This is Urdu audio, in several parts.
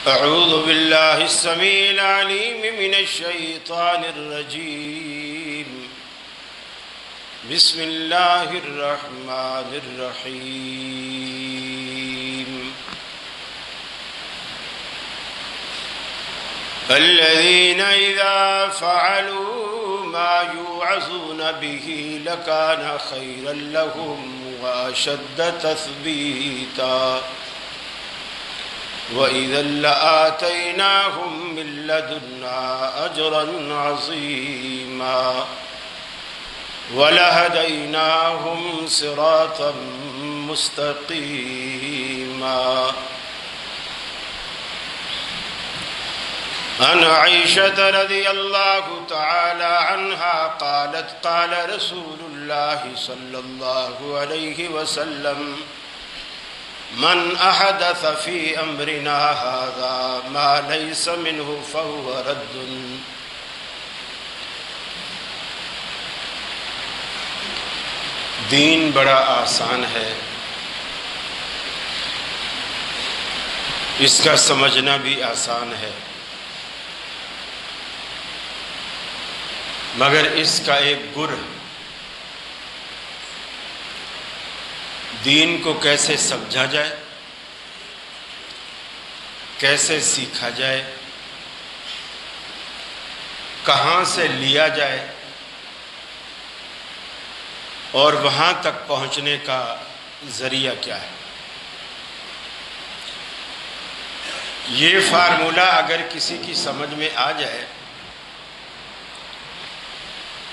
أعوذ بالله السميع العليم من الشيطان الرجيم. بسم الله الرحمن الرحيم. الذين إذا فعلوا ما يوعظون به لكان خيرا لهم وأشد تثبيتا وَإِذًا لَآتَيْنَاهُمْ مِنْ لَدُنَّا أَجْرًا عَظِيمًا وَلَهَدَيْنَاهُمْ صِرَاطًا مُسْتَقِيمًا. عن عائشة رضي الله تعالى عنها قالت قال رسول الله صلى الله عليه وسلم من احدث في امرنا هذا ما ليس منه فهو رد. دین بڑا آسان ہے، اس کا سمجھنا بھی آسان ہے، مگر اس کا ایک گر دین کو کیسے سمجھا جائے، کیسے سیکھا جائے، کہاں سے لیا جائے اور وہاں تک پہنچنے کا ذریعہ کیا ہے. یہ فارمولہ اگر کسی کی سمجھ میں آ جائے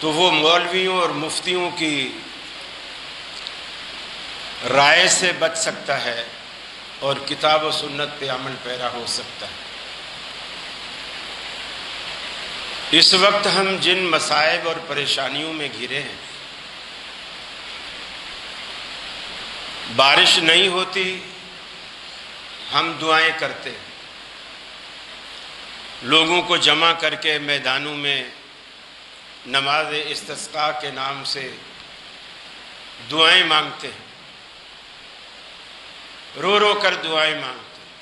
تو وہ مولویوں اور مفتیوں کی رائے سے بچ سکتا ہے اور کتاب و سنت پہ عمل پیرا ہو سکتا ہے. اس وقت ہم جن مصائب اور پریشانیوں میں گھرے ہیں، بارش نہیں ہوتی ہم دعائیں کرتے ہیں، لوگوں کو جمع کر کے میدانوں میں نماز استسقاء کے نام سے دعائیں مانگتے ہیں، رو رو کر دعائیں مانگتے ہیں،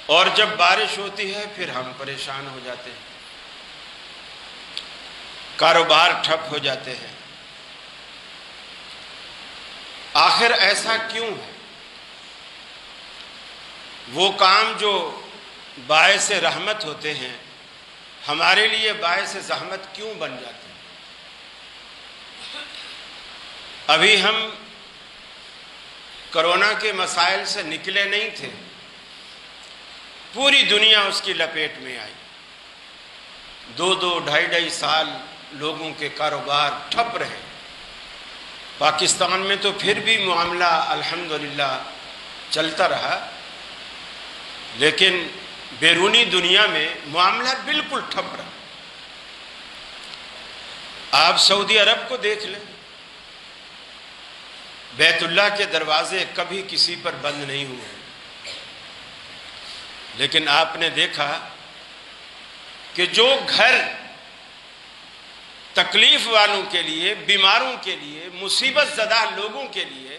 اور جب بارش ہوتی ہے پھر ہم پریشان ہو جاتے ہیں، کاروبار ٹھپ ہو جاتے ہیں. آخر ایسا کیوں ہے؟ وہ کام جو باعث رحمت ہوتے ہیں ہمارے لیے باعث زحمت کیوں بن جاتے ہیں؟ ابھی ہم کرونا کے مسائل سے نکلے نہیں تھے، پوری دنیا اس کی لپیٹ میں آئی. 2-2, 2.5 سال لوگوں کے کاروبار ٹھپ رہے. پاکستان میں تو پھر بھی معاملہ الحمدللہ چلتا رہا، لیکن بیرونی دنیا میں معاملہ بالکل ٹھپ رہا. آپ سعودی عرب کو دیکھ لیں، بیت اللہ کے دروازے کبھی کسی پر بند نہیں ہوئے، لیکن آپ نے دیکھا کہ جو گھر تکلیف والوں کے لیے، بیماروں کے لیے، مصیبت زدہ لوگوں کے لیے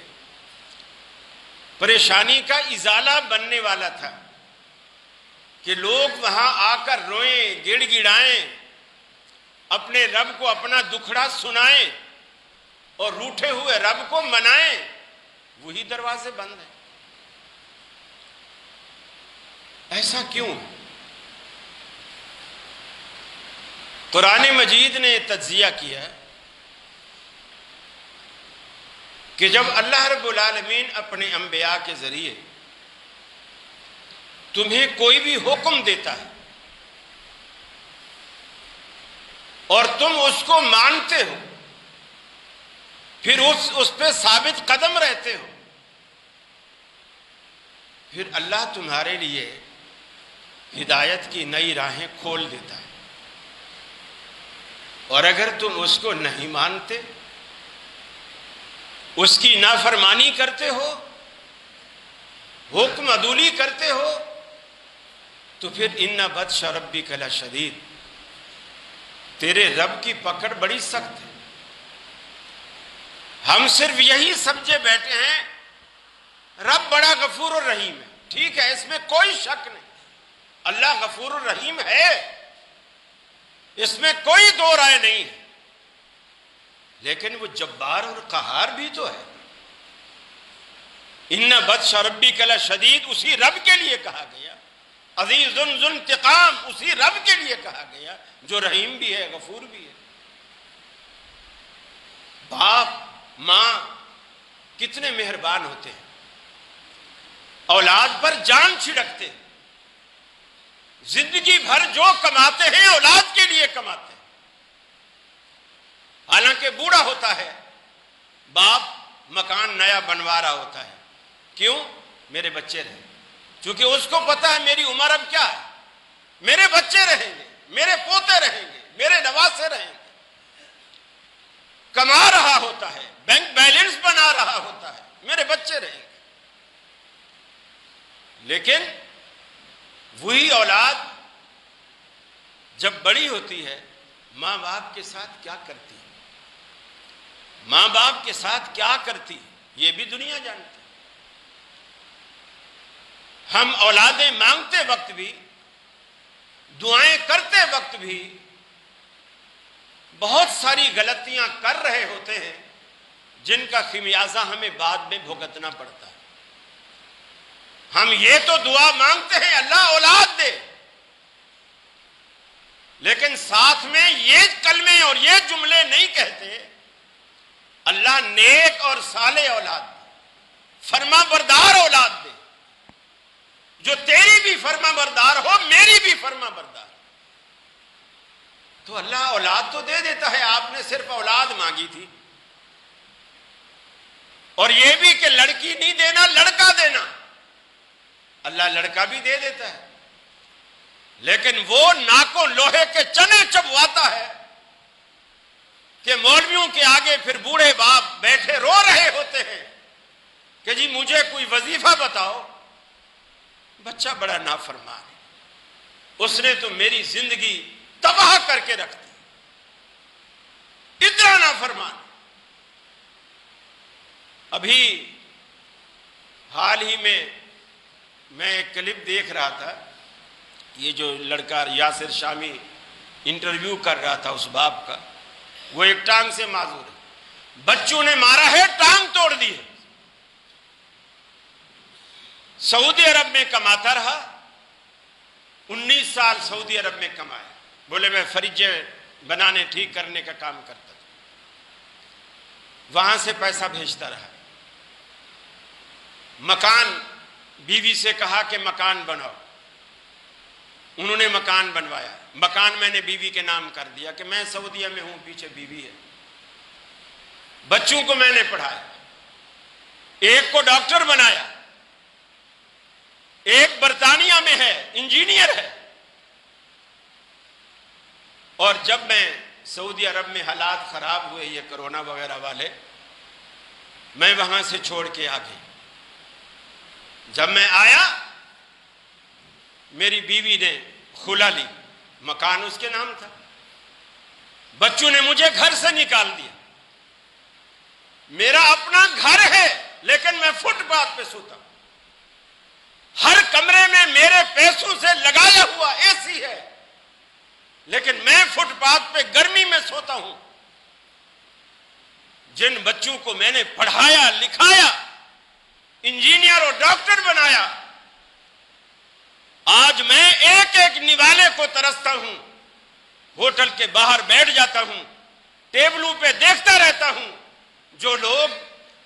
پریشانی کا ازالہ بننے والا تھا کہ لوگ وہاں آ کر روئیں، گڑ گڑائیں، اپنے رب کو اپنا دکھڑا سنائیں اور روٹھے ہوئے رب کو منائیں، وہی دروازے بند ہیں. ایسا کیوں؟ قرآن مجید نے تجزیہ کیا کہ جب اللہ رب العالمین اپنے انبیاء کے ذریعے تمہیں کوئی بھی حکم دیتا ہے اور تم اس کو مانتے ہو، پھر اس پہ ثابت قدم رہتے ہو، پھر اللہ تمہارے لیے ہدایت کی نئی راہیں کھول دیتا ہے. اور اگر تم اس کو نہیں مانتے، اس کی نافرمانی کرتے ہو، حکم عدولی کرتے ہو، تو پھر ان بطش ربک لشدید، تیرے رب کی پکڑ بڑی سخت ہے. ہم صرف یہی سمجھے بیٹھے ہیں رب بڑا غفور اور رحیم ہے. ٹھیک ہے، اس میں کوئی شک نہیں، اللہ غفور الرحیم ہے، اس میں کوئی دو رائے نہیں ہے، لیکن وہ جبار اور قہار بھی تو ہے۔ ان بطش ربک لشدید اسی رب کے لیے کہا گیا، عزیز ذو انتقام اسی رب کے لیے کہا گیا جو رحیم بھی ہے، غفور بھی ہے۔ باپ ماں کتنے مہربان ہوتے ہیں، اولاد پر جان چھڑکتے ہیں، زندگی بھر جو کماتے ہیں اولاد کے لیے کماتے ہیں، حالانکہ بوڑھا ہوتا ہے باپ مکان نیا بنوا رہا ہوتا ہے، کیوں؟ میرے بچے رہیں، چونکہ اس کو پتا ہے میری عمر اب کیا ہے، میرے بچے رہیں گے، میرے پوتے رہیں گے، میرے نواسے رہیں گے، کما رہا ہوتا ہے، بینک بیلنس بنا رہا ہوتا ہے، میرے بچے رہیں گے۔ لیکن وہی اولاد جب بڑی ہوتی ہے ماں باپ کے ساتھ کیا کرتی ہے، ماں باپ کے ساتھ کیا کرتی ہے، یہ بھی دنیا جانتی ہے۔ ہم اولادیں مانگتے وقت بھی، دعائیں کرتے وقت بھی بہت ساری غلطیاں کر رہے ہوتے ہیں جن کا خمیازہ ہمیں بعد میں بھگتنا پڑتا ہے۔ ہم یہ تو دعا مانگتے ہیں اللہ اولاد دے، لیکن ساتھ میں یہ کلمے اور یہ جملے نہیں کہتے اللہ نیک اور صالح اولاد دے، فرما بردار اولاد دے، جو تیری بھی فرما بردار ہو، میری بھی فرما بردار۔ تو اللہ اولاد تو دے دیتا ہے، آپ نے صرف اولاد مانگی تھی، اور یہ بھی کہ لڑکی نہیں دینا لڑکا دینا، اللہ لڑکا بھی دے دیتا ہے، لیکن وہ ناکوں لوہے کے چنے چبواتا ہے کہ مولویوں کے آگے پھر بوڑھے باپ بیٹھے رو رہے ہوتے ہیں کہ جی مجھے کوئی وظیفہ بتاؤ، بچہ بڑا نافرمان ہے، اس نے تو میری زندگی تباہ کر کے رکھ دی، اتنا نافرمان۔ ابھی حال ہی میں ایک کلپ دیکھ رہا تھا، یہ جو لڑکا یاسر شامی انٹرویو کر رہا تھا اس باپ کا، وہ ایک ٹانگ سے معذور ہے، بچوں نے مارا ہے، ٹانگ توڑ دی ہے، سعودی عرب میں کماتا رہا، 19 سال سعودی عرب میں کمایا، بولے میں فریجیں بنانے ٹھیک کرنے کا کام کرتا تھا، وہاں سے پیسہ بھیجتا رہا، مکان بیوی سے کہا کہ مکان بناؤ، انہوں نے مکان بنوایا، مکان میں نے بیوی کے نام کر دیا کہ میں سعودیہ میں ہوں، پیچھے بیوی ہے، بچوں کو میں نے پڑھایا، ایک کو ڈاکٹر بنایا، ایک برطانیہ میں ہے انجینئر ہے، اور جب میں سعودی عرب میں حالات خراب ہوئے یہ کرونا وغیرہ والے، میں وہاں سے چھوڑ کے آ گئی، جب میں آیا میری بیوی نے کھلا لی، مکان اس کے نام تھا، بچوں نے مجھے گھر سے نکال دیا، میرا اپنا گھر ہے لیکن میں فٹ پاتھ پہ سوتا ہوں، ہر کمرے میں میرے پیسوں سے لگایا ہوا اے سی ہے، لیکن میں فٹ پاتھ پہ گرمی میں سوتا ہوں۔ جن بچوں کو میں نے پڑھایا لکھایا، انجینئر اور ڈاکٹر بنایا، آج میں ایک ایک نوالے کو ترستا ہوں، ہوٹل کے باہر بیٹھ جاتا ہوں، ٹیبلوں پہ دیکھتا رہتا ہوں، جو لوگ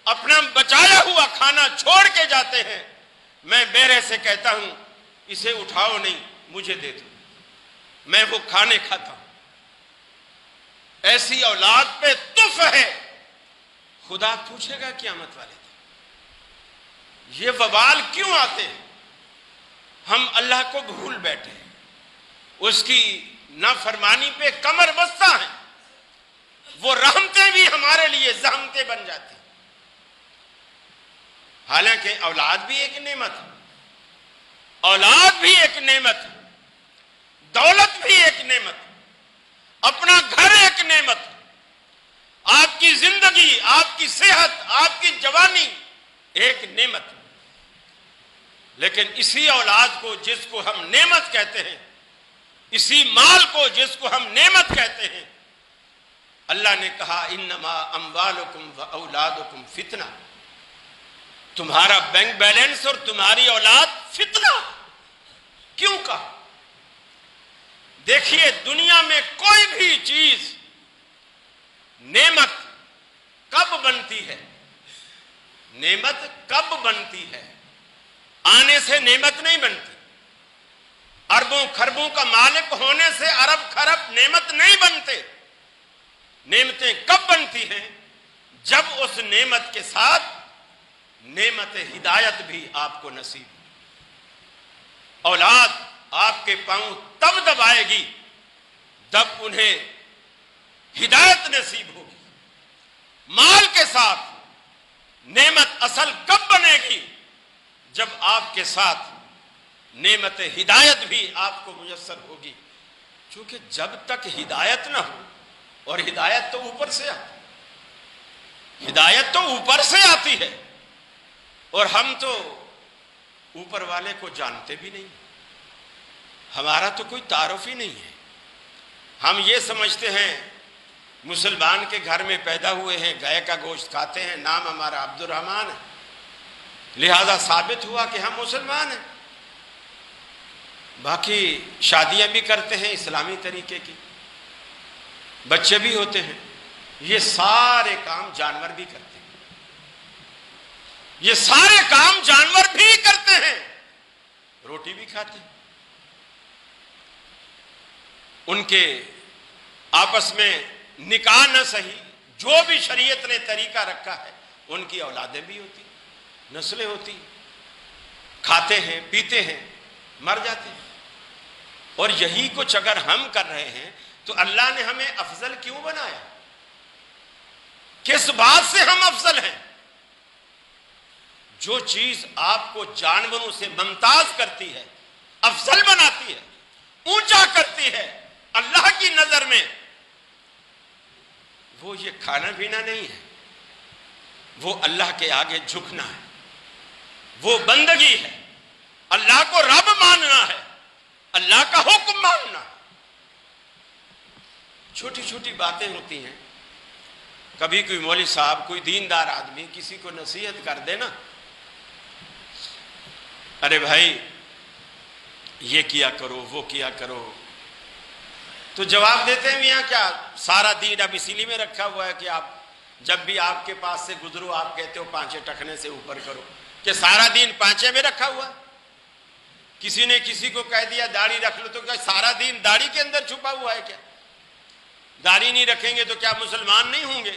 اپنا بچایا ہوا کھانا چھوڑ کے جاتے ہیں، میں بیرے سے کہتا ہوں اسے اٹھاؤ نہیں، مجھے دے دو، میں وہ کھانے کھاتا ہوں۔ ایسی اولاد پہ تف ہے، خدا پوچھے گا قیامت والے دن یہ وبال کیوں آتے ہیں؟ ہم اللہ کو بھول بیٹھے، اس کی نافرمانی پہ کمر بستہ ہیں، وہ رحمتیں بھی ہمارے لیے زحمتیں بن جاتی ہیں۔ حالانکہ اولاد بھی ایک نعمت ہے، اولاد بھی ایک نعمت ہے، دولت بھی ایک نعمت ہے، اپنا گھر ایک نعمت ہے، آپ کی زندگی، آپ کی صحت، آپ کی جوانی ایک نعمت ہے، لیکن اسی اولاد کو جس کو ہم نعمت کہتے ہیں، اسی مال کو جس کو ہم نعمت کہتے ہیں، اللہ نے کہا انما اموالکم و اولادکم فتنہ، تمہارا بینک بیلنس اور تمہاری اولاد فتنہ۔ کیوں کہا؟ دیکھیے دنیا میں کوئی بھی چیز نعمت کب بنتی ہے؟ نعمت کب بنتی ہے؟ آنے سے نعمت نہیں بنتی۔ اربوں خربوں کا مالک ہونے سے ارب خرب نعمت نہیں بنتے۔ نعمتیں کب بنتی ہیں؟ جب اس نعمت کے ساتھ نعمت ہدایت بھی آپ کو نصیب ہو۔ اولاد آپ کے پاؤں تب دبائے گی جب انہیں ہدایت نصیب ہوگی۔ مال کے ساتھ نعمت اصل کب بنے گی؟ جب آپ کے ساتھ نعمت ہدایت بھی آپ کو میسر ہوگی، کیونکہ جب تک ہدایت نہ ہو، اور ہدایت تو اوپر سے آتی ہے، ہدایت تو اوپر سے آتی ہے، اور ہم تو اوپر والے کو جانتے بھی نہیں، ہمارا تو کوئی تعارف ہی نہیں ہے۔ ہم یہ سمجھتے ہیں مسلمان کے گھر میں پیدا ہوئے ہیں، گائے کا گوشت کھاتے ہیں، نام ہمارا عبد الرحمن ہے، لہذا ثابت ہوا کہ ہم مسلمان ہیں۔ باقی شادیاں بھی کرتے ہیں اسلامی طریقے کی، بچے بھی ہوتے ہیں، یہ سارے کام جانور بھی کرتے ہیں، یہ سارے کام جانور بھی کرتے ہیں، روٹی بھی کھاتے ہیں۔ ان کے آپس میں نکاح نہ صحیح، جو بھی شریعت نے طریقہ رکھا ہے، ان کی اولادیں بھی ہوتی، نسلیں ہوتی، کھاتے ہیں پیتے ہیں، مر جاتے ہیں۔ اور یہی کچھ اگر ہم کر رہے ہیں تو اللہ نے ہمیں افضل کیوں بنایا؟ کس بات سے ہم افضل ہیں؟ جو چیز آپ کو جانوروں سے ممتاز کرتی ہے، افضل بناتی ہے، اونچا کرتی ہے اللہ کی نظر میں، وہ یہ کھانا پینا نہیں ہے، وہ اللہ کے آگے جھکنا ہے، وہ بندگی ہے، اللہ کو رب ماننا ہے، اللہ کا حکم ماننا ہے۔ چھوٹی چھوٹی باتیں ہوتی ہیں، کبھی کوئی مولوی صاحب، کوئی دیندار آدمی کسی کو نصیحت کر دے نا، ارے بھائی یہ کیا کرو وہ کیا کرو، تو جواب دیتے ہیں میاں کیا سارا دین اب اسی لیے میں رکھا ہوا ہے کہ آپ جب بھی آپ کے پاس سے گزرو آپ کہتے ہو پانچے ٹکنے سے اوپر کرو، کہ سارا دین پانچے میں رکھا ہوا ہے؟ کسی نے کسی کو کہہ دیا داڑھی رکھ لو، تو کیا سارا دین داڑھی کے اندر چھپا ہوا ہے کیا؟ داڑھی نہیں رکھیں گے تو کیا مسلمان نہیں ہوں گے؟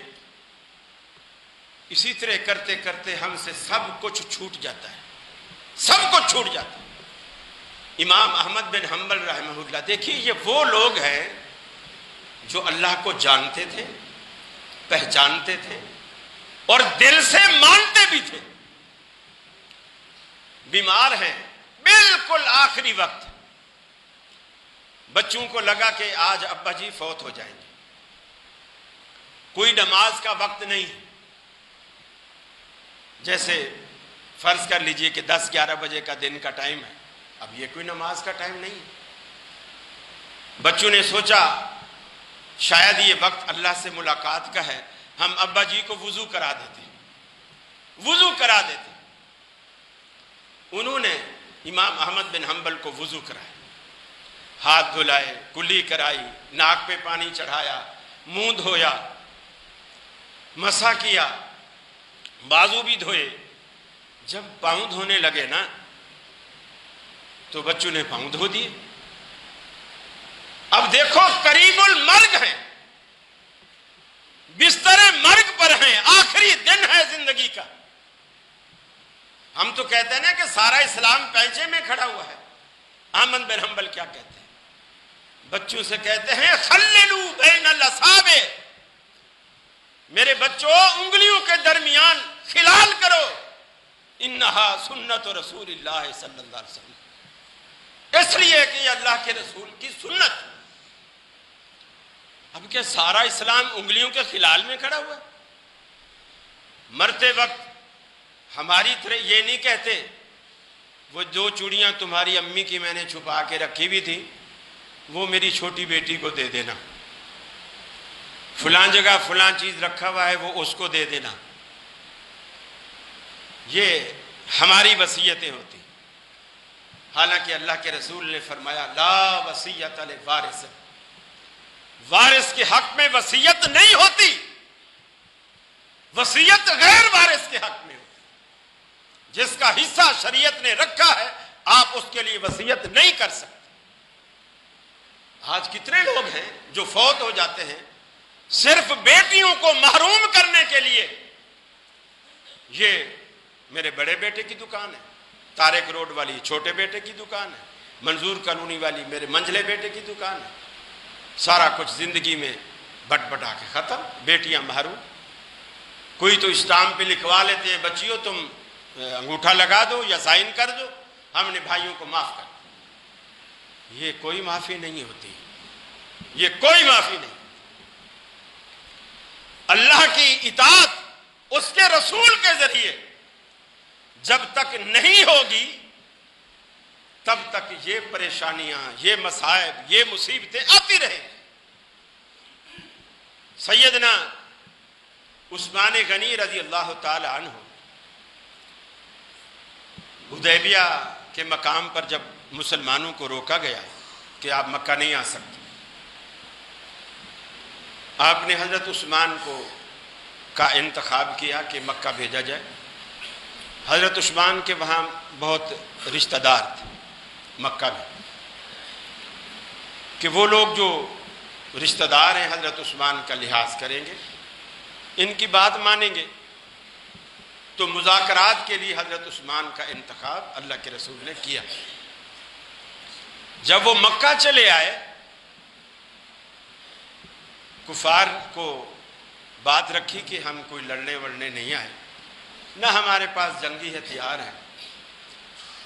اسی طرح کرتے کرتے ہم سے سب کچھ چھوٹ جاتا ہے، سب کچھ چھوٹ جاتا ہے۔ امام احمد بن حنبل رحمہ اللہ، دیکھیے یہ وہ لوگ ہیں جو اللہ کو جانتے تھے، پہچانتے تھے اور دل سے مانتے بھی تھے۔ بیمار ہیں، بالکل آخری وقت، بچوں کو لگا کہ آج ابا جی فوت ہو جائیں گے، کوئی نماز کا وقت نہیں، جیسے فرض کر لیجئے کہ 10-11 بجے کا دن کا ٹائم ہے، اب یہ کوئی نماز کا ٹائم نہیں ہے۔ بچوں نے سوچا شاید یہ وقت اللہ سے ملاقات کا ہے، ہم ابا جی کو وضو کرا دیتے، وضو کرا دیتے۔ انہوں نے امام احمد بن حنبل کو وضو کرائے، ہاتھ دھلائے، کلی کرائی، ناک پہ پانی چڑھایا، منہ دھویا، مسح کیا، بازو بھی دھوئے۔ جب پاؤں دھونے لگے نا تو بچوں نے پاؤں دھو دیے۔ اب دیکھو قریب المرگ ہیں، بستر مرگ پر ہیں، آخری دن ہے زندگی کا۔ ہم تو کہتے ہیں نا کہ سارا اسلام پینچے میں کھڑا ہوا ہے، احمد بن حنبل کیا کہتے ہیں؟ بچوں سے کہتے ہیں خللو بین الاصابع، میرے بچوں انگلیوں کے درمیان خلال کرو، انہا سنت رسول اللہ صلی اللہ علیہ وسلم، اس لیے کہ یہ اللہ کے رسول کی سنت۔ اب کیا سارا اسلام انگلیوں کے خلال میں کھڑا ہوا ہے؟ مرتے وقت ہماری طرح یہ نہیں کہتے وہ 2 چوڑیاں تمہاری امی کی میں نے چھپا کے رکھی بھی تھی، وہ میری چھوٹی بیٹی کو دے دینا، فلاں جگہ فلاں چیز رکھا ہوا ہے وہ اس کو دے دینا۔ یہ ہماری وصیتیں ہوتی، حالانکہ اللہ کے رسول نے فرمایا لا وصیت لوارث، وارث کے حق میں وصیت نہیں ہوتی، وصیت غیر وارث کے حق میں ہوتی۔ جس کا حصہ شریعت نے رکھا ہے آپ اس کے لیے وصیت نہیں کر سکتے۔ آج کتنے لوگ ہیں جو فوت ہو جاتے ہیں صرف بیٹیوں کو محروم کرنے کے لیے۔ یہ میرے بڑے بیٹے کی دکان ہے، طارق روڈ والی چھوٹے بیٹے کی دکان ہے، منظور کالونی والی میرے منجلے بیٹے کی دکان ہے، سارا کچھ زندگی میں بٹ بٹا کے ختم، بیٹیاں محروم۔ کوئی تو اسٹامپ پہ لکھوا لیتے ہیں بچیوں تم انگوٹھا لگا دو یا سائن کر دو، ہم نے بھائیوں کو معاف کر دیا۔ یہ کوئی معافی نہیں ہوتی، یہ کوئی معافی نہیں۔ اللہ کی اطاعت اس کے رسول کے ذریعے جب تک نہیں ہوگی تب تک یہ پریشانیاں، یہ مصائب، یہ مصیبتیں آتی رہیں۔ سیدنا عثمان غنی رضی اللہ تعالی عنہ حدیبیہ کے مقام پر جب مسلمانوں کو روکا گیا کہ آپ مکہ نہیں آ سکتے، آپ نے حضرت عثمان کا انتخاب کیا کہ مکہ بھیجا جائے۔ حضرت عثمان کے وہاں بہت رشتہ دار تھے مکہ میں، کہ وہ لوگ جو رشتہ دار ہیں حضرت عثمان کا لحاظ کریں گے، ان کی بات مانیں گے۔ تو مذاکرات کے لیے حضرت عثمان کا انتخاب اللہ کے رسول نے کیا۔ جب وہ مکہ چلے آئے، کفار کو بات رکھی کہ ہم کوئی لڑنے وڑنے نہیں آئے، نہ ہمارے پاس جنگی ہتھیار ہیں،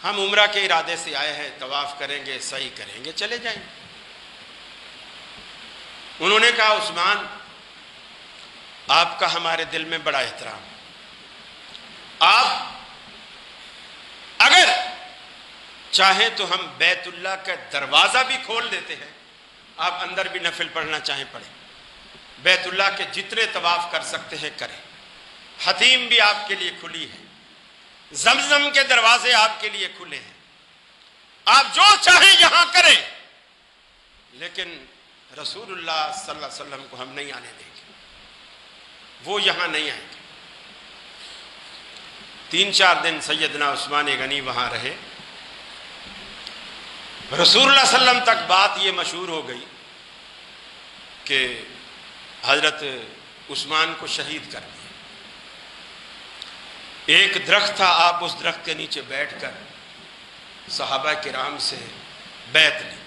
ہم عمرہ کے ارادے سے آئے ہیں، طواف کریں گے، سعی کریں گے، چلے جائیں گے۔ انہوں نے کہا عثمان آپ کا ہمارے دل میں بڑا احترام، آپ اگر چاہیں تو ہم بیت اللہ کا دروازہ بھی کھول دیتے ہیں، آپ اندر بھی نفل پڑھنا چاہیں پڑھیں، بیت اللہ کے جتنے طواف کر سکتے ہیں کریں، حتیم بھی آپ کے لیے کھلی ہے، زمزم کے دروازے آپ کے لیے کھلے ہیں، آپ جو چاہیں یہاں کریں، لیکن رسول اللہ صلی اللہ علیہ وسلم کو ہم نہیں آنے دیں گے، وہ یہاں نہیں آئیں گے۔ 3-4 دن سیدنا عثمان غنی وہاں رہے۔ رسول اللہ صلی اللہ علیہ وسلم تک بات یہ مشہور ہو گئی کہ حضرت عثمان کو شہید کر دیا۔ ایک درخت تھا، آپ اس درخت کے نیچے بیٹھ کر صحابہ کرام سے بیعت لی،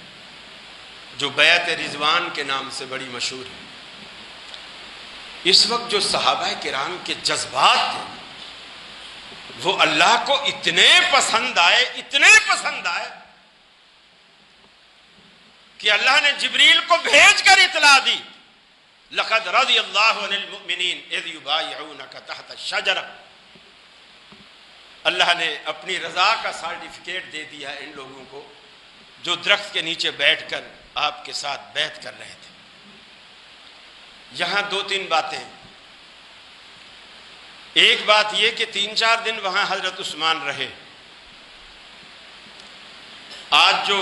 جو بیعت رضوان کے نام سے بڑی مشہور ہے۔ اس وقت جو صحابہ کرام کے جذبات تھے وہ اللہ کو اتنے پسند آئے، اتنے پسند آئے کہ اللہ نے جبریل کو بھیج کر اطلاع دی، لقد رضی اللہ عن المؤمنین اذ یبایعونک تحت الشجرہ، اللہ نے اپنی رضا کا سرٹیفکیٹ دے دیا ان لوگوں کو جو درخت کے نیچے بیٹھ کر آپ کے ساتھ بیعت کر رہے تھے۔ یہاں 2-3 باتیں، ایک بات یہ کہ 3-4 دن وہاں حضرت عثمان رہے۔ آج جو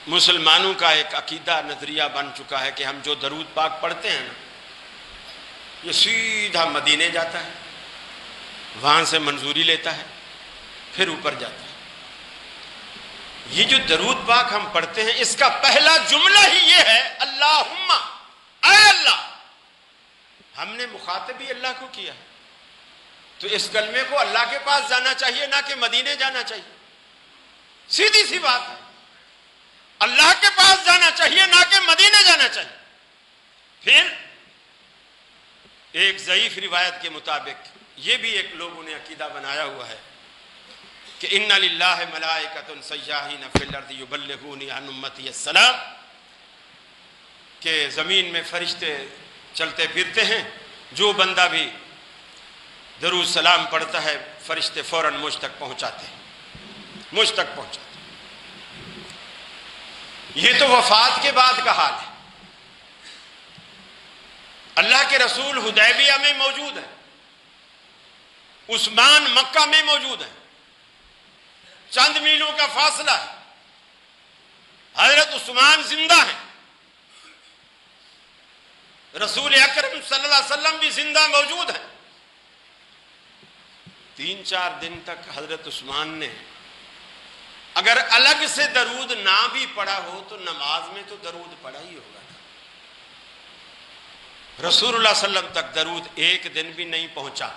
مسلمانوں کا ایک عقیدہ نظریہ بن چکا ہے کہ ہم جو درود پاک پڑھتے ہیں نا، یہ سیدھا مدینے جاتا ہے، وہاں سے منظوری لیتا ہے، پھر اوپر جاتا ہے۔ یہ جو درود پاک ہم پڑھتے ہیں اس کا پہلا جملہ ہی یہ ہے اللہم، اے اللہ، ہم نے مخاطب ہی اللہ کو کیا ہے، تو اس کلمے کو اللہ کے پاس جانا چاہیے نہ کہ مدینے جانا چاہیے، سیدھی سی بات ہے، اللہ کے پاس جانا چاہیے نہ کہ مدینے جانا چاہیے۔ پھر ایک ضعیف روایت کے مطابق یہ بھی ایک لوگوں نے عقیدہ بنایا ہوا ہے کہ ان للہ ملائکۃ سیاحین فی الارض یبلغونی عن امتی السلام، کہ زمین میں فرشتے چلتے پھرتے ہیں، جو بندہ بھی درود سلام پڑھتا ہے فرشتے فوراً مجھ تک پہنچاتے ہیں۔ مجھ تک پہنچا دے۔ یہ تو وفات کے بعد کا حال ہے۔ اللہ کے رسول حدیبیہ میں موجود ہیں، عثمان مکہ میں موجود ہیں، چند میلوں کا فاصلہ ہے، حضرت عثمان زندہ ہیں، رسول اکرم صلی اللہ علیہ وسلم بھی زندہ موجود ہیں۔ 3-4 دن تک حضرت عثمان نے اگر الگ سے درود نہ بھی پڑھا ہو تو نماز میں تو درود پڑھا ہی ہوگا تھا۔ رسول اللہ صلی اللہ علیہ وسلم تک درود ایک دن بھی نہیں پہنچا،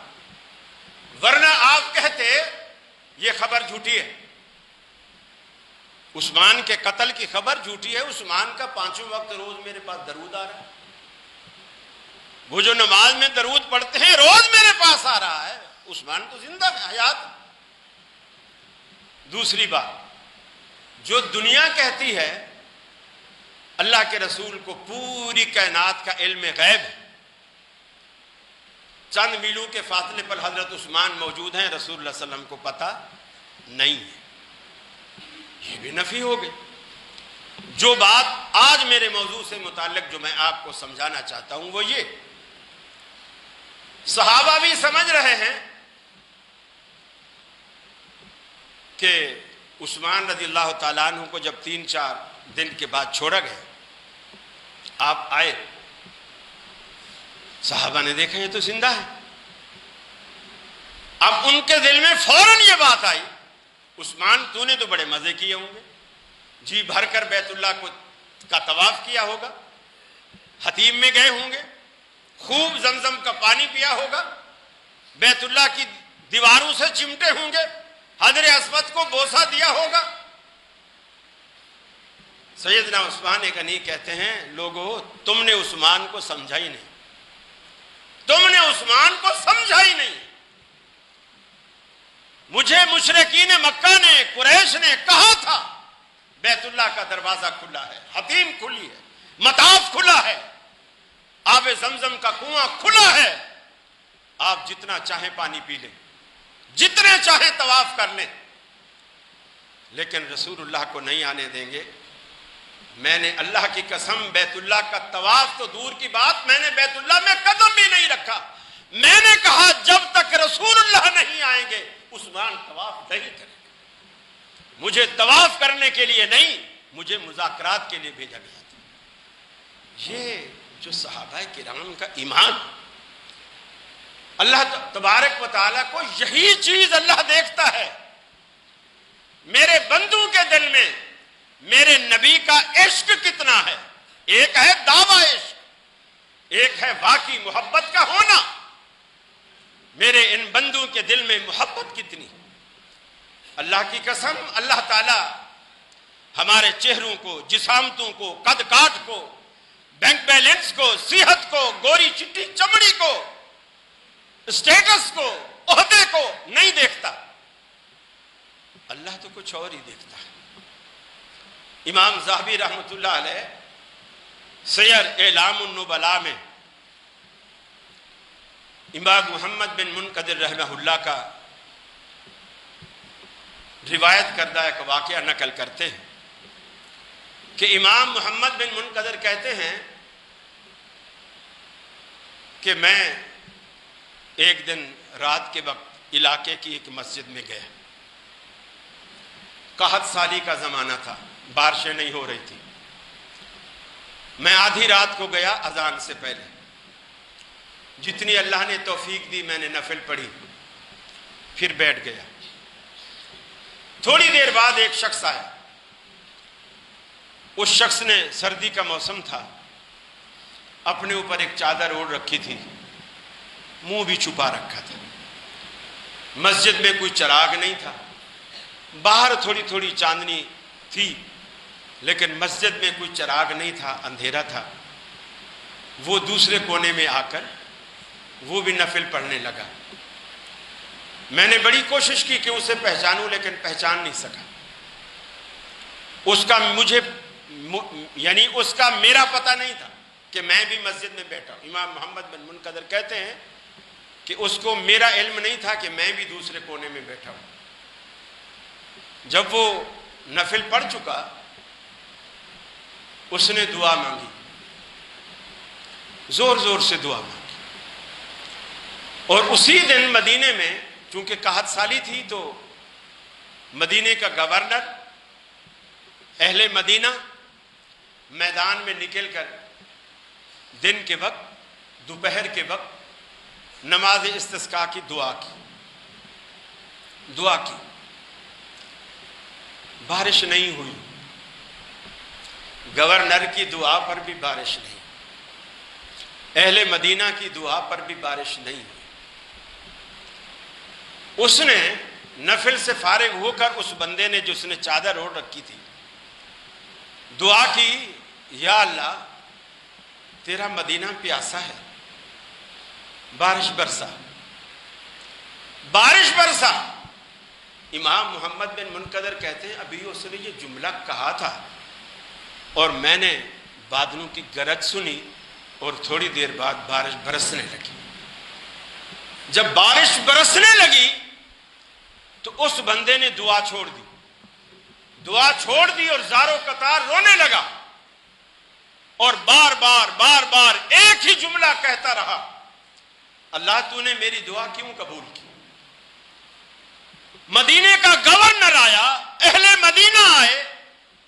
ورنہ آپ کہتے یہ خبر جھوٹی ہے، عثمان کے قتل کی خبر جھوٹی ہے، عثمان کا 5 وقت روز میرے پاس درود آ رہا ہے، وہ جو نماز میں درود پڑھتے ہیں روز میرے پاس آ رہا ہے، عثمان تو زندہ ہے، حیات۔ دوسری بات، جو دنیا کہتی ہے اللہ کے رسول کو پوری کائنات کا علم غیب ہے، چند میلوں کے فاصلے پر حضرت عثمان موجود ہیں، رسول اللہ صلی اللہ علیہ وسلم کو پتہ نہیں ہے، یہ بھی نفی ہو گئی۔ جو بات آج میرے موضوع سے متعلق جو میں آپ کو سمجھانا چاہتا ہوں وہ یہ، صحابہ بھی سمجھ رہے ہیں کہ عثمان رضی اللہ تعالیٰ عنہ کو جب 3-4 دن کے بعد چھوڑا گیا، آپ آئے، صحابہ نے دیکھا یہ تو زندہ ہے۔ اب ان کے دل میں فوراً یہ بات آئی، عثمان تو نے تو بڑے مزے کیے ہوں گے، جی بھر کر بیت اللہ کا طواف کیا ہوگا، حتیم میں گئے ہوں گے، خوب زمزم کا پانی پیا ہوگا، بیت اللہ کی دیواروں سے چمٹے ہوں گے، حجر اسود کو بوسہ دیا ہوگا۔ سیدنا عثمان غنی کہتے ہیں، لوگو تم نے عثمان کو سمجھا ہی نہیں، تم نے عثمان کو سمجھا ہی نہیں۔ مجھے مشرکین مکہ نے، قریش نے کہا تھا بیت اللہ کا دروازہ کھلا ہے، حتیم کھلی ہے، مطاف کھلا ہے، آب زمزم کا کنواں کھلا ہے، آپ جتنا چاہیں پانی پی لیں، جتنے چاہیں طواف کر لیں، لیکن رسول اللہ کو نہیں آنے دیں گے۔ میں نے اللہ کی قسم بیت اللہ کا طواف تو دور کی بات، میں نے بیت اللہ میں قدم بھی نہیں رکھا۔ میں نے کہا جب تک رسول اللہ نہیں آئیں گے عثمان طواف نہیں کرے گا۔ مجھے طواف کرنے کے لیے نہیں، مجھے مذاکرات کے لیے بھیجا گیا تھا۔ یہ جو صحابہ کرام کا ایمان، اللہ تبارک و تعالیٰ کو یہی چیز اللہ دیکھتا ہے، میرے بندوں کے دل میں میرے نبی کا عشق کتنا ہے۔ ایک ہے دعویٰ عشق، ایک ہے واقعی محبت کا ہونا۔ میرے ان بندوں کے دل میں محبت کتنی۔ اللہ کی قسم، اللہ تعالیٰ ہمارے چہروں کو، جسامتوں کو، قد کاٹ کو، بینک بیلنس کو، صحت کو، گوری چٹی چمڑی کو، اسٹیٹس کو، عہدے کو نہیں دیکھتا، اللہ تو کچھ اور ہی دیکھتا ہے۔ امام ذہبی رحمۃ اللہ علیہ سیر اعلام النبلاء میں امام محمد بن منقدر رحمہ اللہ کا روایت کردہ ایک واقعہ نقل کرتے ہیں کہ امام محمد بن منقدر کہتے ہیں کہ میں ایک دن رات کے وقت علاقے کی ایک مسجد میں گیا، قحط سالی کا زمانہ تھا، بارشیں نہیں ہو رہی تھی، میں آدھی رات کو گیا اذان سے پہلے، جتنی اللہ نے توفیق دی میں نے نفل پڑھی، پھر بیٹھ گیا۔ تھوڑی دیر بعد ایک شخص آیا، اس شخص نے، سردی کا موسم تھا، اپنے اوپر ایک چادر اوڑھ رکھی تھی، منہ بھی چھپا رکھا تھا، مسجد میں کوئی چراغ نہیں تھا، باہر تھوڑی تھوڑی چاندنی تھی لیکن مسجد میں کوئی چراغ نہیں تھا، اندھیرا تھا۔ وہ دوسرے کونے میں آ کر وہ بھی نفل پڑھنے لگا۔ میں نے بڑی کوشش کی کہ اسے پہچانوں لیکن پہچان نہیں سکا۔ اس کا مجھے یعنی اس کا میرا پتہ نہیں تھا کہ میں بھی مسجد میں بیٹھا ہوں۔ امام محمد بن منقدر کہتے ہیں کہ اس کو میرا علم نہیں تھا کہ میں بھی دوسرے کونے میں بیٹھا ہوں۔ جب وہ نفل پڑھ چکا اس نے دعا مانگی، زور زور سے دعا مانگی، اور اسی دن مدینے میں چونکہ قحط سالی تھی تو مدینے کا گورنر اہل مدینہ میدان میں نکل کر دن کے وقت دوپہر کے وقت نماز استسقاء کی دعا کی، بارش نہیں ہوئی، گورنر کی دعا پر بھی بارش نہیں، اہل مدینہ کی دعا پر بھی بارش نہیں ہوئی۔ اس نے نفل سے فارغ ہو کر اس بندے نے جس نے چادر اوڑھ رکھی تھی دعا کی، یا اللہ تیرا مدینہ پیاسا ہے، بارش برسا، بارش برسا۔ امام محمد بن منقدر کہتے ہیں ابھی اس نے یہ جملہ کہا تھا اور میں نے بادلوں کی گرج سنی اور تھوڑی دیر بعد بارش برسنے لگی۔ جب بارش برسنے لگی تو اس بندے نے دعا چھوڑ دی اور زاروں قطار رونے لگا اور بار بار ایک ہی جملہ کہتا رہا، اللہ تو نے میری دعا کیوں قبول کی؟ مدینے کا گورنر آیا، اہل مدینہ آئے،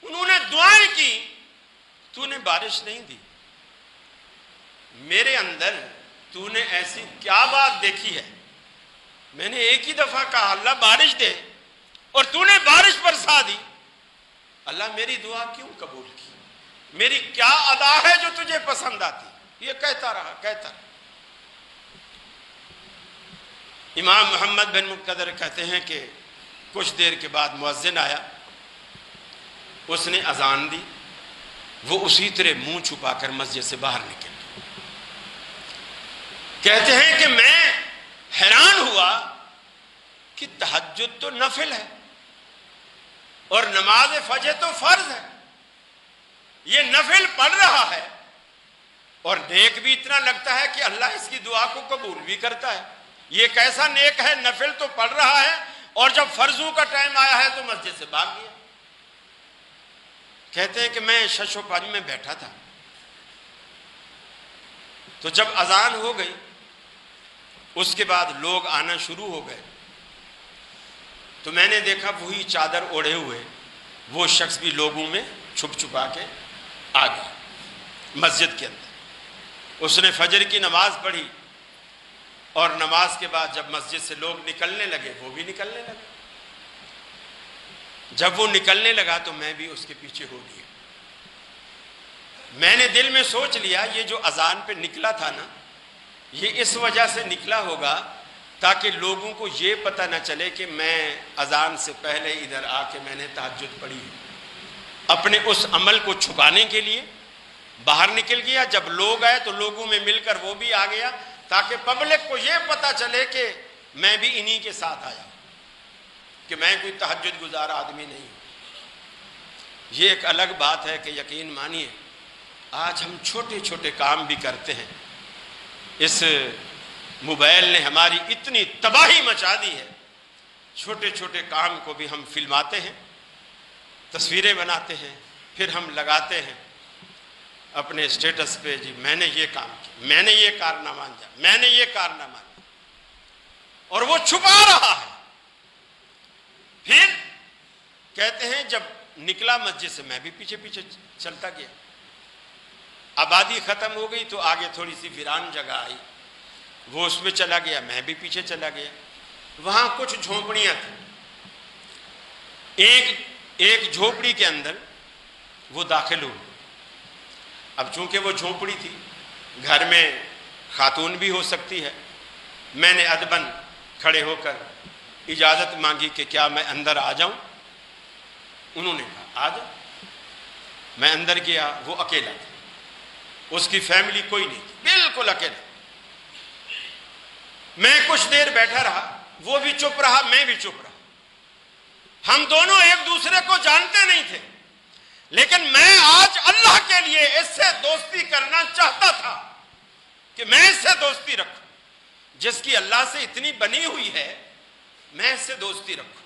انہوں نے دعائیں کی، تو نے بارش نہیں دی، میرے اندر تو نے ایسی کیا بات دیکھی ہے؟ میں نے ایک ہی دفعہ کہا اللہ بارش دے اور تو نے بارش برسا دی، اللہ میری دعا کیوں قبول کی؟ میری کیا ادا ہے جو تجھے پسند آتی؟ یہ کہتا رہا۔ امام محمد بن منقدر کہتے ہیں کہ کچھ دیر کے بعد مؤذن آیا، اس نے اذان دی، وہ اسی طرح منہ چھپا کر مسجد سے باہر نکل گیا۔ کہتے ہیں کہ میں حیران ہوا کہ تہجد تو نفل ہے اور نماز فجر تو فرض ہے، یہ نفل پڑھ رہا ہے اور نیک بھی اتنا لگتا ہے کہ اللہ اس کی دعا کو قبول بھی کرتا ہے، یہ کیسا نیک ہے؟ نفل تو پڑھ رہا ہے اور جب فرضوں کا ٹائم آیا ہے تو مسجد سے بھاگ گیا۔ کہتے ہیں کہ میں شش و پنج میں بیٹھا تھا تو جب اذان ہو گئی اس کے بعد لوگ آنا شروع ہو گئے تو میں نے دیکھا وہی چادر اوڑھے ہوئے وہ شخص بھی لوگوں میں چھپ چھپا کے آ گیا مسجد کے اندر۔ اس نے فجر کی نماز پڑھی اور نماز کے بعد جب مسجد سے لوگ نکلنے لگے وہ بھی نکلنے لگے۔ جب وہ نکلنے لگا تو میں بھی اس کے پیچھے ہو لیا۔ میں نے دل میں سوچ لیا یہ جو اذان پہ نکلا تھا نا یہ اس وجہ سے نکلا ہوگا تاکہ لوگوں کو یہ پتہ نہ چلے کہ میں اذان سے پہلے ادھر آ کے میں نے تہجد پڑھی ہے۔ اپنے اس عمل کو چھپانے کے لیے باہر نکل گیا، جب لوگ آئے تو لوگوں میں مل کر وہ بھی آ گیا تاکہ پبلک کو یہ پتہ چلے کہ میں بھی انہی کے ساتھ آیا ہوں، کہ میں کوئی تہجد گزار آدمی نہیں ہوں۔ یہ ایک الگ بات ہے کہ یقین مانیے آج ہم چھوٹے چھوٹے کام بھی کرتے ہیں، اس موبائل نے ہماری اتنی تباہی مچا دی ہے، چھوٹے چھوٹے کام کو بھی ہم فلماتے ہیں، تصویریں بناتے ہیں، پھر ہم لگاتے ہیں اپنے اسٹیٹس پہ، جی میں نے یہ کام کیا، میں نے یہ کارنامہ انجام، میں نے یہ کارنامہ کیا، اور وہ چھپا رہا ہے۔ پھر کہتے ہیں جب نکلا مسجد سے میں بھی پیچھے پیچھے چلتا گیا، آبادی ختم ہو گئی تو آگے تھوڑی سی ویران جگہ آئی، وہ اس میں چلا گیا، میں بھی پیچھے چلا گیا۔ وہاں کچھ جھونپڑیاں تھیں، ایک جھونپڑی کے اندر وہ داخل ہوئے۔ اب چونکہ وہ جھونپڑی تھی، گھر میں خاتون بھی ہو سکتی ہے، میں نے ادباً کھڑے ہو کر اجازت مانگی کہ کیا میں اندر آ جاؤں؟ انہوں نے کہا آ جاؤ۔ میں اندر گیا، وہ اکیلا تھا، اس کی فیملی کوئی نہیں تھی، بالکل اکیلا۔ میں کچھ دیر بیٹھا رہا، وہ بھی چپ رہا، میں بھی چپ رہا۔ ہم دونوں ایک دوسرے کو جانتے نہیں تھے، لیکن میں آج اللہ کے لیے اس سے دوستی کرنا چاہتا تھا کہ میں اس سے دوستی رکھوں، جس کی اللہ سے اتنی بنی ہوئی ہے، میں اس سے دوستی رکھوں۔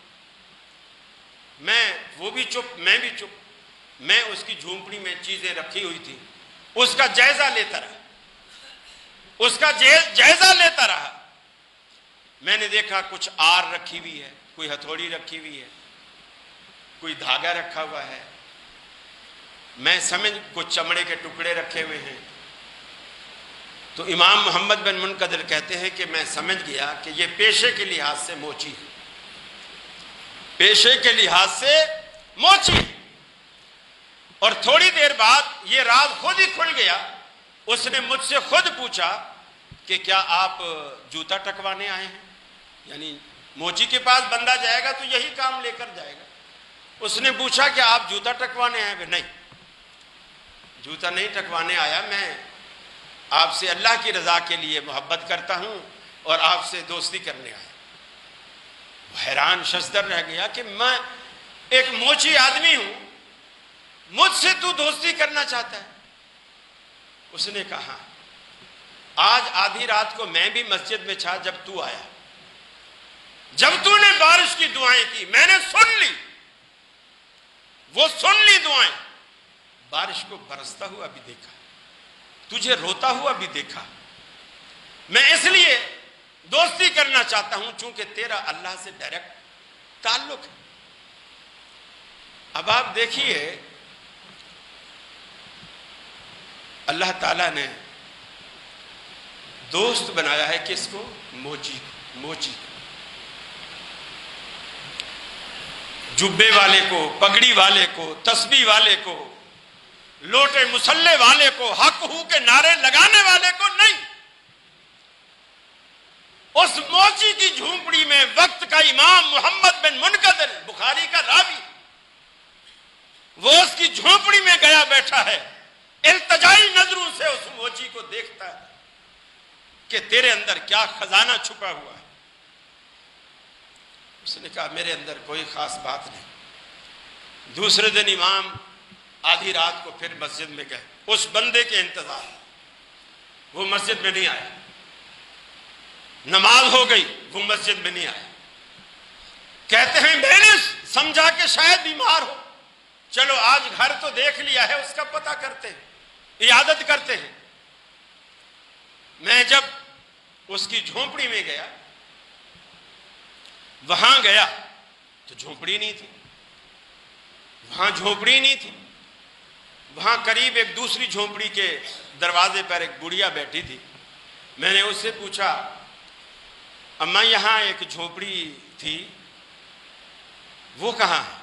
وہ بھی چپ، میں بھی چپ. میں اس کی جھونپڑی میں چیزیں رکھی ہوئی تھی، اس کا جائزہ لیتا رہا، اس کا جائزہ لیتا رہا. میں نے دیکھا کچھ آر رکھی ہوئی ہے، کوئی ہتھوڑی رکھی ہوئی ہے، کوئی دھاگا رکھا ہوا ہے. میں سمجھ کچھ چمڑے کے ٹکڑے رکھے ہوئے ہیں. تو امام محمد بن منقدر کہتے ہیں کہ میں سمجھ گیا کہ یہ پیشے کے لحاظ سے موچی ہے، پیشے کے لحاظ سے موچی. اور تھوڑی دیر بعد یہ راز خود ہی کھل گیا. اس نے مجھ سے خود پوچھا کہ کیا آپ جوتا ٹکوانے آئے ہیں؟ یعنی موچی کے پاس بندہ جائے گا تو یہی کام لے کر جائے گا. اس نے پوچھا کہ آپ جوتا ٹکوانے آئے ہیں؟ نہیں، جوتا نہیں ٹکوانے آیا، میں آپ سے اللہ کی رضا کے لیے محبت کرتا ہوں اور آپ سے دوستی کرنے آیا. حیران شزدر رہ گیا کہ میں ایک موچی آدمی ہوں، مجھ سے تو دوستی کرنا چاہتا ہے. اس نے کہا آج آدھی رات کو میں بھی مسجد میں تھا جب تو آیا، جب تو نے بارش کی دعائیں کی میں نے سن لی، وہ سن لی دعائیں. بارش کو برستا ہوا بھی دیکھا، تجھے روتا ہوا بھی دیکھا. میں اس لیے دوستی کرنا چاہتا ہوں چونکہ تیرا اللہ سے ڈائریکٹ تعلق ہے. اب آپ دیکھیے اللہ تعالیٰ نے دوست بنایا ہے کس کو؟ موچی کو. جبے والے کو، پگڑی والے کو، تسبیح والے کو، لوٹے مسلح والے کو، حق ہو کے نعرے لگانے والے کو نہیں. اس موچی کی جھونپڑی میں وقت کا امام محمد بن منقدر، بخاری کا راوی، وہ اس کی جھونپڑی میں گیا بیٹھا ہے، التجائی نظروں سے اس موچی کو دیکھتا ہے کہ تیرے اندر کیا خزانہ چھپا ہوا ہے. اس نے کہا میرے اندر کوئی خاص بات نہیں. دوسرے دن امام آدھی رات کو پھر مسجد میں گئے، اس بندے کے انتظار. وہ مسجد میں نہیں آیا. نماز ہو گئی، وہ مسجد میں نہیں آیا. کہتے ہیں میں نے سمجھا کہ شاید بیمار ہو، چلو آج گھر تو دیکھ لیا ہے، اس کا پتہ کرتے ہیں، عیادت کرتے ہیں. میں جب اس کی جھونپڑی میں گیا، وہاں گیا تو جھونپڑی نہیں تھی، وہاں جھونپڑی نہیں تھی. وہاں قریب ایک دوسری جھونپڑی کے دروازے پر ایک گڑیا بیٹھی تھی. میں نے اس سے پوچھا اماں یہاں ایک جھونپڑی تھی، وہ کہاں ہے؟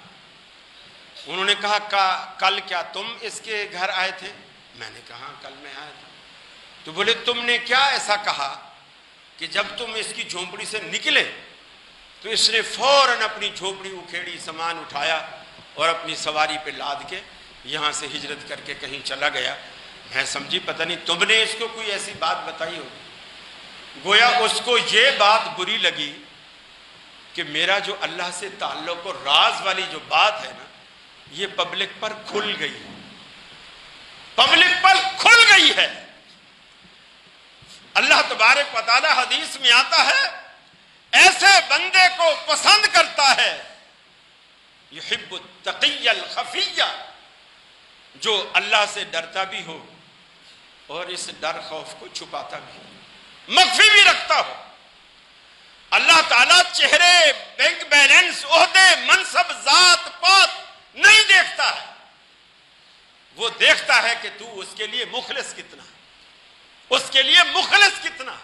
انہوں نے کہا کل کیا تم اس کے گھر آئے تھے؟ میں نے کہا کل میں آیا تھا. تو بولے تم نے کیا ایسا کہا کہ جب تم اس کی جھونپڑی سے نکلے تو اس نے فوراً اپنی جھونپڑی اکھیڑی، سامان اٹھایا اور اپنی سواری پہ لاد کے یہاں سے ہجرت کر کے کہیں چلا گیا. میں سمجھی پتہ نہیں تم نے اس کو کوئی ایسی بات بتائی ہوگی. گویا اس کو یہ بات بری لگی کہ میرا جو اللہ سے تعلق اور راز والی جو بات ہے نا، یہ پبلک پر کھل گئی ہے، پبلک پر کھل گئی ہے. اللہ تبارک و تعالی حدیث میں آتا ہے ایسے بندے کو پسند کرتا ہے، یحب التقی الخفی، جو اللہ سے ڈرتا بھی ہو اور اس ڈر خوف کو چھپاتا بھی ہو، مخفی بھی رکھتا ہو. اللہ تعالیٰ چہرے، بینک بیلنس، عہدے، منصب، ذات پات نہیں دیکھتا ہے. وہ دیکھتا ہے کہ تو اس کے لیے مخلص کتنا، اس کے لیے مخلص کتنا.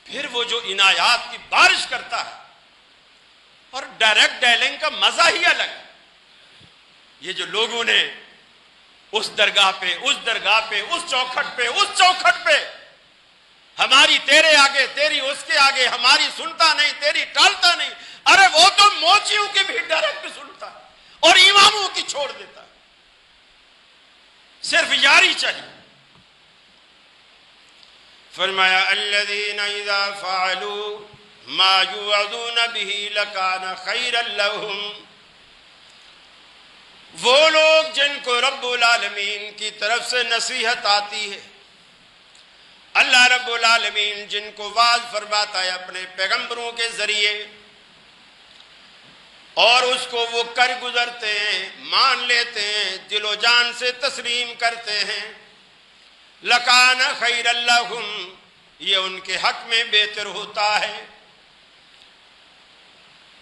پھر وہ جو عنایات کی بارش کرتا ہے، اور ڈائریکٹ ڈیلنگ کا مزہ ہی الگ ہے. یہ جو لوگوں نے اس درگاہ پہ، اس درگاہ پہ، اس چوکھٹ پہ، اس چوکھٹ پہ، ہماری تیرے آگے، تیری اس کے آگے، ہماری سنتا نہیں، تیری ٹالتا نہیں. ارے وہ تو موچیوں کی بھی ڈائریکٹ سنتا اور اماموں کی چھوڑ دیتا. صرف یاری چاہیے. فرمایا الذین اذا فعلوا ما یوعظون به لکان خیرا لهم، وہ لوگ جن کو رب العالمین کی طرف سے نصیحت آتی ہے، اللہ رب العالمین جن کو واعظ فرماتا ہے اپنے پیغمبروں کے ذریعے، اور اس کو وہ کر گزرتے ہیں، مان لیتے ہیں، دل و جان سے تسلیم کرتے ہیں، لکان خیر لہم، یہ ان کے حق میں بہتر ہوتا ہے۔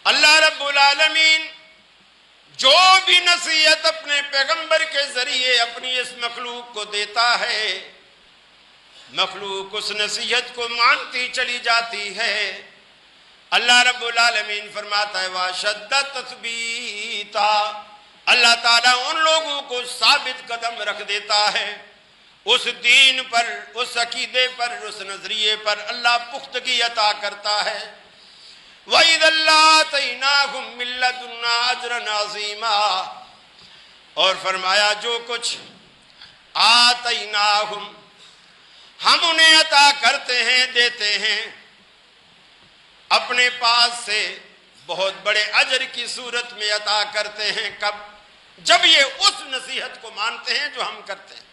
اللہ رب العالمین جو بھی نصیحت اپنے پیغمبر کے ذریعے اپنی اس مخلوق کو دیتا ہے، مخلوق اس نصیحت کو مانتی چلی جاتی ہے۔ اللہ رب العالمین فرماتا ہے وَشَدَّ تَثْبِيتًا، اللہ تعالیٰ ان لوگوں کو ثابت قدم رکھ دیتا ہے، اس دین پر، اس عقیدے پر، اس نظریے پر اللہ پختگی عطا کرتا ہے۔ وَإِذَا لَآتَيْنَاهُم مِّن لَّدُنَّا أَجْرًا عَظِيمًا، اور فرمایا جو کچھ آتَيْنَاهُم، ہم انہیں عطا کرتے ہیں، دیتے ہیں اپنے پاس سے، بہت بڑے اجر کی صورت میں عطا کرتے ہیں۔ کب؟ جب یہ اس نصیحت کو مانتے ہیں جو ہم کرتے ہیں۔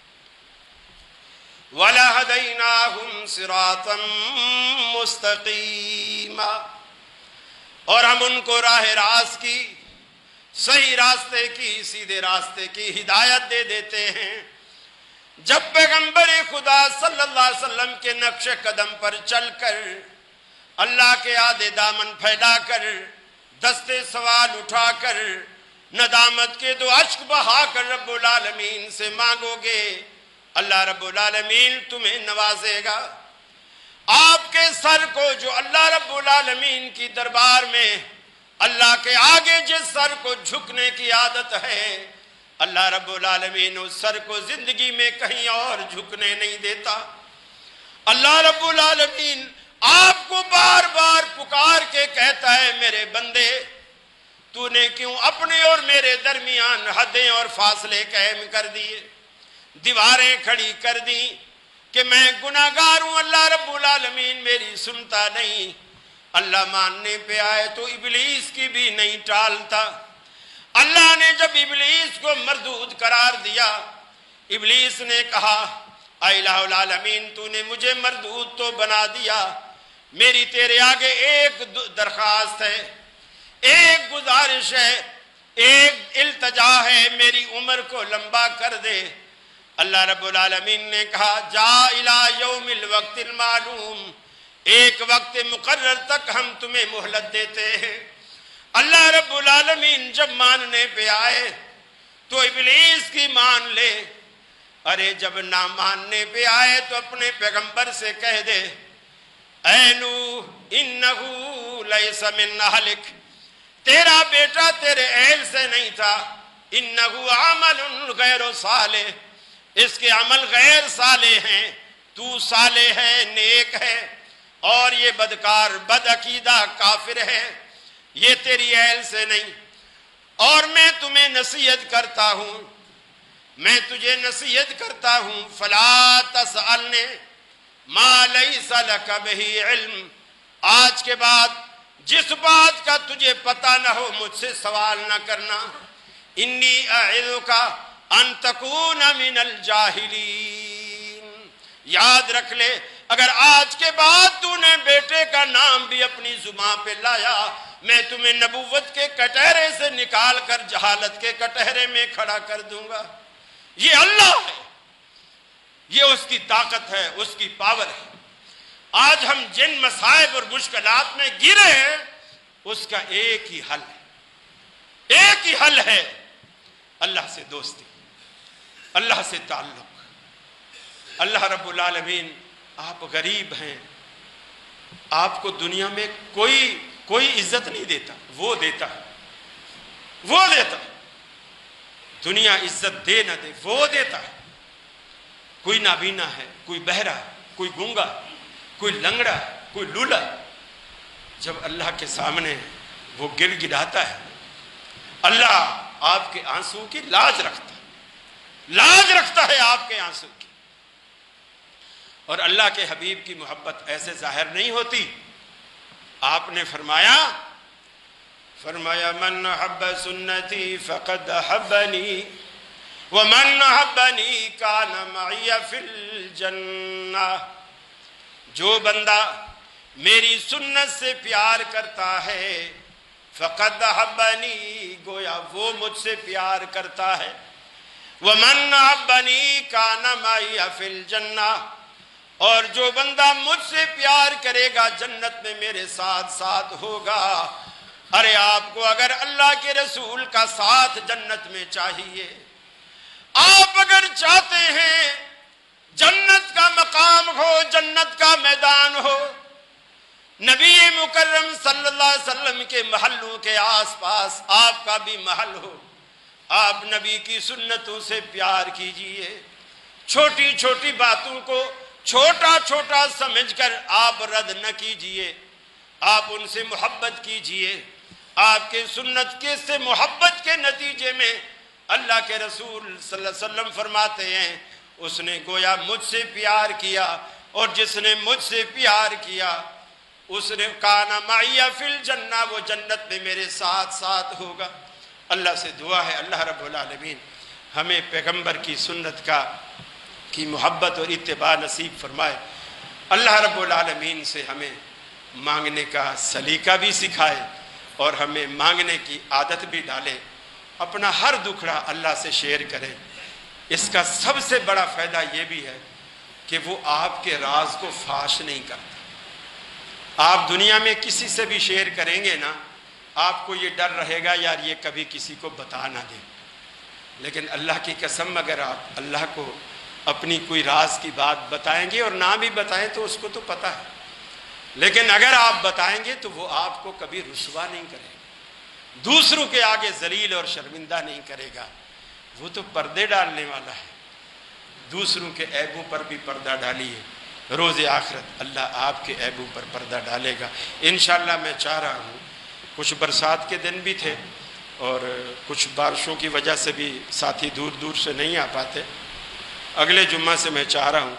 وَلَهَدَيْنَاهُمْ صِرَاطًا مُسْتَقِيمًا، اور ہم ان کو راہ راست کی، صحیح راستے کی، سیدھے راستے کی ہدایت دے دیتے ہیں۔ جب پیغمبر خدا صلی اللہ علیہ وسلم کے نقش قدم پر چل کر، اللہ کے آدھے دامن پھیلا کر، دستے سوال اٹھا کر، ندامت کے دو اشک بہا کر رب العالمین سے مانگو گے، اللہ رب العالمین تمہیں نوازے گا۔ آپ کے سر کو، جو اللہ رب العالمین کی دربار میں اللہ کے آگے جس سر کو جھکنے کی عادت ہے، اللہ رب العالمین اس سر کو زندگی میں کہیں اور جھکنے نہیں دیتا۔ اللہ رب العالمین آپ کو بار بار پکار کے کہتا ہے میرے بندے، تو نے کیوں اپنے اور میرے درمیان حدیں اور فاصلے قائم کر دیے، دیواریں کھڑی کر دیں کہ میں گناہگار ہوں، اللہ رب العالمین میری سنتا نہیں۔ اللہ ماننے پہ آئے تو ابلیس کی بھی نہیں ٹالتا۔ اللہ نے جب ابلیس کو مردود قرار دیا، ابلیس نے کہا اے الہ العالمین تو نے مجھے مردود تو بنا دیا، میری تیرے آگے ایک درخواست ہے، ایک گزارش ہے، ایک التجا ہے، میری عمر کو لمبا کر دے۔ اللہ رب العالمین نے کہا جا الی یوم الوقت المعلوم، ایک وقت مقرر تک ہم تمہیں مہلت دیتے ہیں۔ اللہ رب العالمین جب ماننے پہ آئے تو ابلیس کی مان لے، ارے جب نہ ماننے پہ آئے تو اپنے پیغمبر سے کہہ دے اے نوح انہو لیس من اہلک، تیرا بیٹا تیرے اہل سے نہیں تھا، انہو عمل غیر صالح، اس کے عمل غیر صالح ہیں، تو صالح ہے، نیک ہے، اور یہ بدکار، بد عقیدہ کافر ہے، یہ تیری اہل سے نہیں۔ اور میں تمہیں نصیحت کرتا ہوں، میں تجھے نصیحت کرتا ہوں، فلا تسألنی ما لیس لک بہ علم، آج کے بعد جس بات کا تجھے پتہ نہ ہو مجھ سے سوال نہ کرنا، انی اعظک ان تکون من الجاہلین۔ یاد رکھ لے اگر آج کے بعد تو نے بیٹے کا نام بھی اپنی زبان پہ لایا، میں تمہیں نبوت کے کٹہرے سے نکال کر جہالت کے کٹہرے میں کھڑا کر دوں گا۔ یہ اللہ ہے، یہ اس کی طاقت ہے، اس کی پاور ہے۔ آج ہم جن مصائب اور مشکلات میں گرے ہیں اس کا ایک ہی حل ہے، ایک ہی حل ہے، اللہ سے دوستی، اللہ سے تعلق۔ اللہ رب العالمین، آپ غریب ہیں، آپ کو دنیا میں کوئی عزت نہیں دیتا، وہ دیتا ہے، وہ دیتا ہے۔ دنیا عزت دے نہ دے، وہ دیتا ہے۔ کوئی نابینا ہے، کوئی بہرا ہے، کوئی گونگا، کوئی لنگڑا، کوئی لولا، جب اللہ کے سامنے وہ گر گڑاتا ہے، اللہ آپ کے آنسو کی لاج رکھتا ہے، لاج رکھتا ہے آپ کے آنسو کی۔ اور اللہ کے حبیب کی محبت ایسے ظاہر نہیں ہوتی۔ آپ نے فرمایا من حب سنتی فقد حبنی ومن حبنی کان معی فی الجنہ، جو بندہ میری سنت سے پیار کرتا ہے فقد احبنی، گویا وہ مجھ سے پیار کرتا ہے، ومن احبنی کان معی فی الجنہ، اور جو بندہ مجھ سے پیار کرے گا جنت میں میرے ساتھ ساتھ ہوگا۔ ارے آپ کو اگر اللہ کے رسول کا ساتھ جنت میں چاہیے، آپ اگر چاہتے ہیں جنت کا مقام ہو، جنت کا میدان ہو، نبی مکرم صلی اللہ علیہ وسلم کے محلوں کے آس پاس آپ کا بھی محل ہو، آپ نبی کی سنتوں سے پیار کیجئے، چھوٹی چھوٹی باتوں کو چھوٹا چھوٹا سمجھ کر آپ رد نہ کیجئے، آپ ان سے محبت کیجئے۔ آپ کے سنت کے سے محبت کے نتیجے میں اللہ کے رسول صلی اللہ علیہ وسلم فرماتے ہیں اس نے گویا مجھ سے پیار کیا، اور جس نے مجھ سے پیار کیا اس نے کانا معی فی الجنہ، وہ جنت میں میرے ساتھ ساتھ ہوگا۔ اللہ سے دعا ہے اللہ رب العالمین ہمیں پیغمبر کی سنت کی محبت اور اتباع نصیب فرمائے۔ اللہ رب العالمین سے ہمیں مانگنے کا سلیقہ بھی سکھائے اور ہمیں مانگنے کی عادت بھی ڈالے، اپنا ہر دکھڑا اللہ سے شیئر کریں۔ اس کا سب سے بڑا فائدہ یہ بھی ہے کہ وہ آپ کے راز کو فاش نہیں کرتا۔ آپ دنیا میں کسی سے بھی شیئر کریں گے نا، آپ کو یہ ڈر رہے گا یار یہ کبھی کسی کو بتا نہ دیں، لیکن اللہ کی قسم اگر آپ اللہ کو اپنی کوئی راز کی بات بتائیں گے، اور نہ بھی بتائیں تو اس کو تو پتہ ہے، لیکن اگر آپ بتائیں گے تو وہ آپ کو کبھی رسوا نہیں کرے گا، دوسروں کے آگے ذلیل اور شرمندہ نہیں کرے گا۔ وہ تو پردے ڈالنے والا ہے، دوسروں کے عیبوں پر بھی پردہ ڈالیے، روز آخرت اللہ آپ کے عیبوں پر پردہ ڈالے گا انشاءاللہ۔ میں چاہ رہا ہوں، کچھ برسات کے دن بھی تھے اور کچھ بارشوں کی وجہ سے بھی ساتھی دور دور سے نہیں آ پاتے، اگلے جمعہ سے میں چاہ رہا ہوں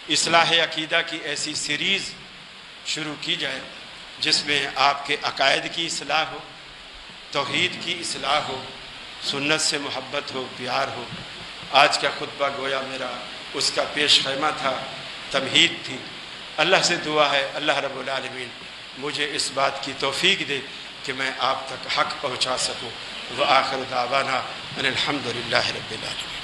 اصلاح عقیدہ کی ایسی سیریز شروع کی جائے جس میں آپ کے عقائد کی اصلاح ہو، توحید کی اصلاح ہو، سنت سے محبت ہو، پیار ہو۔ آج کا خطبہ گویا میرا اس کا پیش خیمہ تھا، تمہید تھی۔ اللہ سے دعا ہے اللہ رب العالمین مجھے اس بات کی توفیق دے کہ میں آپ تک حق پہنچا سکوں۔ وآخر دعوانا ان الحمد للہ رب العالمین۔